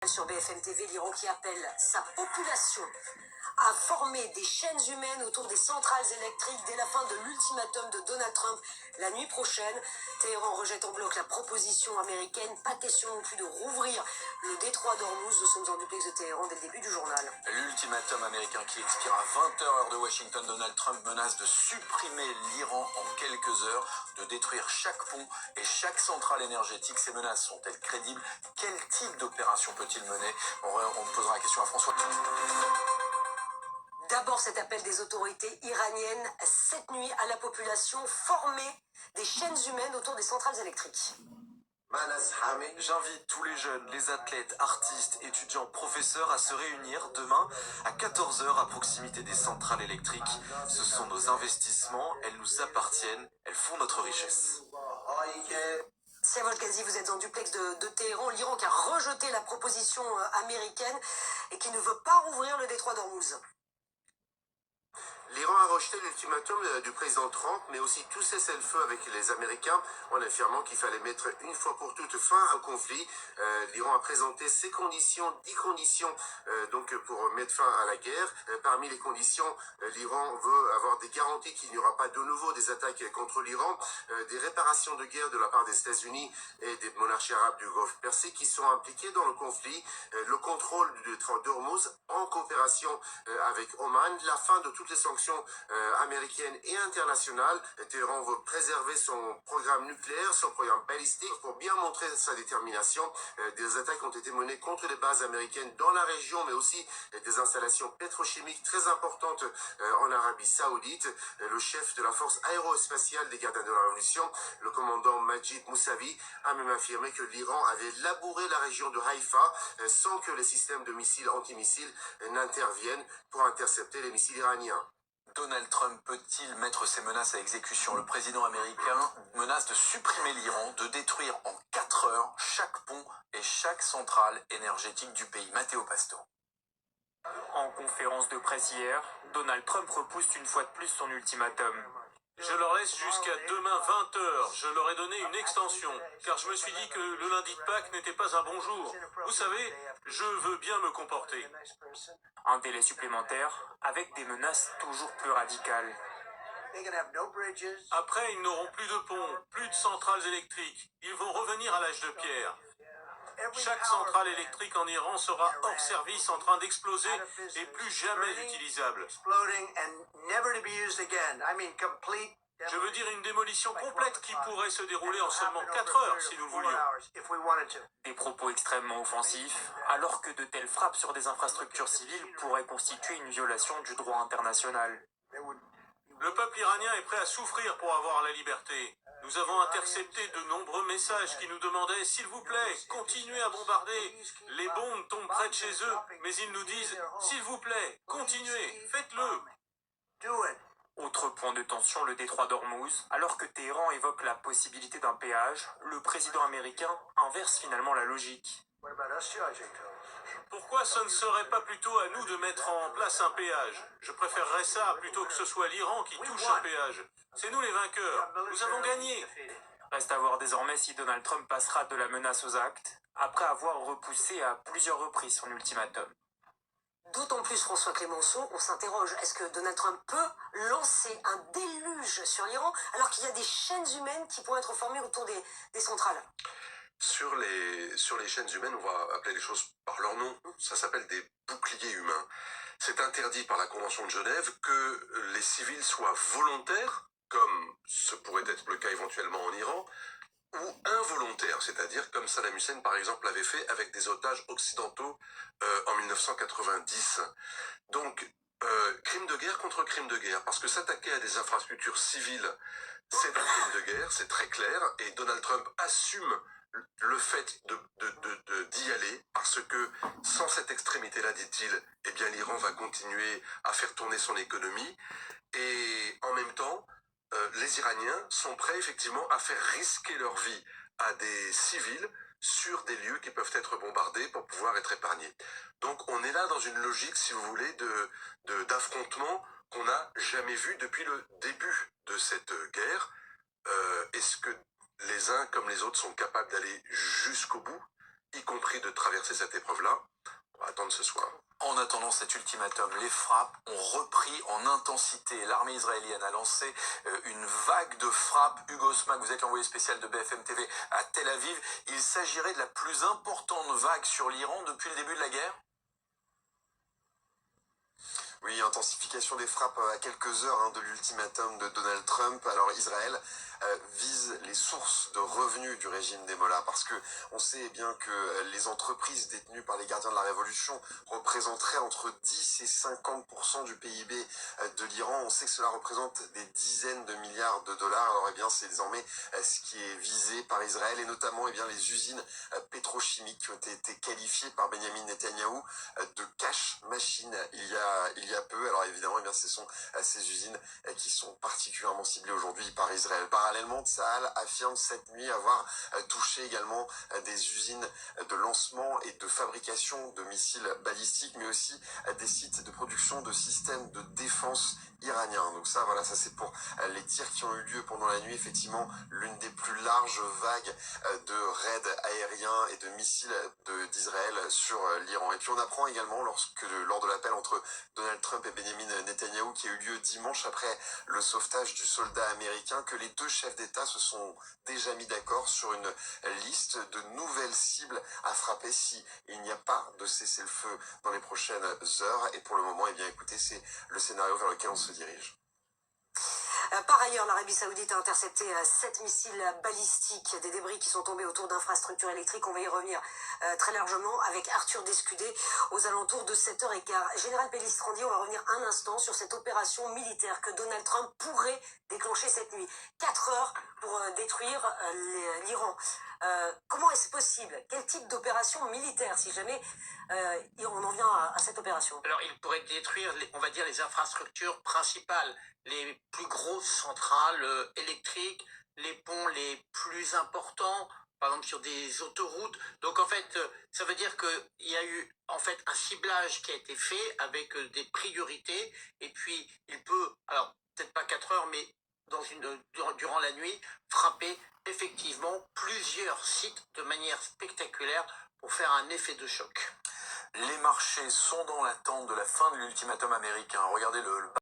Sur BFM TV, l'Iran qui appelle sa population à former des chaînes humaines autour des centrales électriques dès la fin de l'ultimatum de Donald Trump la nuit prochaine. Téhéran rejette en bloc la proposition américaine. Pas question non plus de rouvrir le détroit d'Ormuz. Nous sommes en duplex de Téhéran dès le début du journal. L'ultimatum américain qui expire à 20h heure de Washington. Donald Trump menace de supprimer l'Iran en quelques heures, de détruire chaque pont et chaque centrale énergétique. Ces menaces sont-elles crédibles? Quel type d'opération peut-il mener? On posera la question à François. D'abord, cet appel des autorités iraniennes cette nuit à la population, former des chaînes humaines autour des centrales électriques. J'invite tous les jeunes, les athlètes, artistes, étudiants, professeurs à se réunir demain à 14h à proximité des centrales électriques. Ce sont nos investissements, elles nous appartiennent, elles font notre richesse. Siavosh Ghazi, vous êtes en duplex de Téhéran. L'Iran qui a rejeté la proposition américaine et qui ne veut pas rouvrir le détroit d'Ormuz. L'Iran a rejeté l'ultimatum du président Trump, mais aussi tout cessez-le-feu avec les Américains, en affirmant qu'il fallait mettre une fois pour toutes fin au conflit. L'Iran a présenté ses conditions, 10 conditions donc pour mettre fin à la guerre. Parmi les conditions, l'Iran veut avoir des garanties qu'il n'y aura pas de nouveau des attaques contre l'Iran, des réparations de guerre de la part des États-Unis et des monarchies arabes du Golfe Persique qui sont impliquées dans le conflit, le contrôle du détroit d'Ormuz en coopération avec Oman, la fin de toutes les sanctions américaine et internationale. Téhéran veut préserver son programme nucléaire, son programme balistique. Pour bien montrer sa détermination, des attaques ont été menées contre les bases américaines dans la région, mais aussi des installations pétrochimiques très importantes en Arabie Saoudite. Le chef de la force aérospatiale des gardiens de la Révolution, le commandant Majid Moussavi, a même affirmé que l'Iran avait labouré la région de Haïfa sans que les systèmes de missiles antimissiles n'interviennent pour intercepter les missiles iraniens. Donald Trump peut-il mettre ses menaces à exécution? Le président américain menace de supprimer l'Iran, de détruire en 4 heures chaque pont et chaque centrale énergétique du pays. Matteo Pasto. En conférence de presse hier, Donald Trump repousse une fois de plus son ultimatum. Je leur laisse jusqu'à demain 20h. Je leur ai donné une extension, car je me suis dit que le lundi de Pâques n'était pas un bon jour. Vous savez, je veux bien me comporter. Un délai supplémentaire avec des menaces toujours plus radicales. Après, ils n'auront plus de ponts, plus de centrales électriques. Ils vont revenir à l'âge de pierre. Chaque centrale électrique en Iran sera hors service, en train d'exploser et plus jamais utilisable. Je veux dire une démolition complète qui pourrait se dérouler en seulement 4 heures si nous le voulions. Des propos extrêmement offensifs, alors que de telles frappes sur des infrastructures civiles pourraient constituer une violation du droit international. Le peuple iranien est prêt à souffrir pour avoir la liberté. Nous avons intercepté de nombreux messages qui nous demandaient « S'il vous plaît, continuez à bombarder. Les bombes tombent près de chez eux, mais ils nous disent « S'il vous plaît, continuez, faites-le. » Autre point de tension, le détroit d'Ormuz. Alors que Téhéran évoque la possibilité d'un péage, le président américain inverse finalement la logique. Pourquoi ce ne serait pas plutôt à nous de mettre en place un péage? Je préférerais ça plutôt que ce soit l'Iran qui touche un péage. C'est nous les vainqueurs. Nous avons gagné. Reste à voir désormais si Donald Trump passera de la menace aux actes, après avoir repoussé à plusieurs reprises son ultimatum. D'autant plus, François Clémenceau, on s'interroge, est-ce que Donald Trump peut lancer un déluge sur l'Iran alors qu'il y a des chaînes humaines qui pourraient être formées autour des centrales? Sur les chaînes humaines, on va appeler les choses par leur nom. Ça s'appelle des boucliers humains. C'est interdit par la Convention de Genève que les civils soient volontaires, comme ce pourrait être le cas éventuellement en Iran, ou involontaires, c'est-à-dire comme Saddam Hussein par exemple l'avait fait avec des otages occidentaux en 1990. Donc, crime de guerre contre crime de guerre, parce que s'attaquer à des infrastructures civiles, c'est un crime de guerre, c'est très clair, et Donald Trump assume le fait d'y aller, parce que sans cette extrémité-là, dit-il, eh bien l'Iran va continuer à faire tourner son économie, et en même temps, les Iraniens sont prêts effectivement à faire risquer leur vie à des civils sur des lieux qui peuvent être bombardés pour pouvoir être épargnés. Donc on est là dans une logique, si vous voulez, d'affrontement qu'on n'a jamais vu depuis le début de cette guerre. Est-ce que les uns comme les autres sont capables d'aller jusqu'au bout? y compris de traverser cette épreuve-là. On va attendre ce soir. En attendant cet ultimatum, les frappes ont repris en intensité. L'armée israélienne a lancé une vague de frappes. Hugo Smack, vous êtes l'envoyé spécial de BFM TV à Tel Aviv. Il s'agirait de la plus importante vague sur l'Iran depuis le début de la guerre? Oui, intensification des frappes à quelques heures de l'ultimatum de Donald Trump. Alors Israël vise les sources de revenus du régime des Mollahs parce que on sait bien que les entreprises détenues par les gardiens de la révolution représenteraient entre 10 et 50% du PIB de l'Iran. On sait que cela représente des dizaines de milliards de dollars. Alors eh bien c'est désormais ce qui est visé par Israël et notamment eh bien les usines pétrochimiques qui ont été qualifiées par Benjamin Netanyahou de cash machine il y a peu. Alors évidemment eh bien ce sont ces usines qui sont particulièrement ciblées aujourd'hui par Israël. Parallèlement, Tsahal affirme cette nuit avoir touché également des usines de lancement et de fabrication de missiles balistiques, mais aussi des sites de production de systèmes de défense iraniens. Donc ça, voilà, ça c'est pour les tirs qui ont eu lieu pendant la nuit. Effectivement, l'une des plus larges vagues de raids aériens et de missiles d'Israël sur l'Iran. Et puis on apprend également lors de l'appel entre Donald Trump et Benjamin Netanyahou qui a eu lieu dimanche après le sauvetage du soldat américain que les deux chefs d'État se sont déjà mis d'accord sur une liste de nouvelles cibles à frapper si il n'y a pas de cessez-le-feu dans les prochaines heures. Et pour le moment, eh bien, écoutez, c'est le scénario vers lequel on se dirige. Par ailleurs, l'Arabie Saoudite a intercepté 7 missiles balistiques, des débris qui sont tombés autour d'infrastructures électriques. On va y revenir très largement avec Arthur Descudé aux alentours de 7h15. Général Pellistrandi, on va revenir un instant sur cette opération militaire que Donald Trump pourrait déclencher cette nuit. 4 heures pour détruire l'Iran. Comment est-ce possible? Quel type d'opération militaire, si jamais on en vient à cette opération? Alors, il pourrait détruire, on va dire, les infrastructures principales, les plus grosses centrales électriques, les ponts les plus importants, par exemple sur des autoroutes. Donc, en fait, ça veut dire qu'il y a eu, en fait, un ciblage qui a été fait avec des priorités. Et puis, il peut, alors, peut-être pas 4 heures, mais durant la nuit, frapper effectivement plusieurs sites de manière spectaculaire pour faire un effet de choc. Les marchés sont dans l'attente de la fin de l'ultimatum américain. Regardez le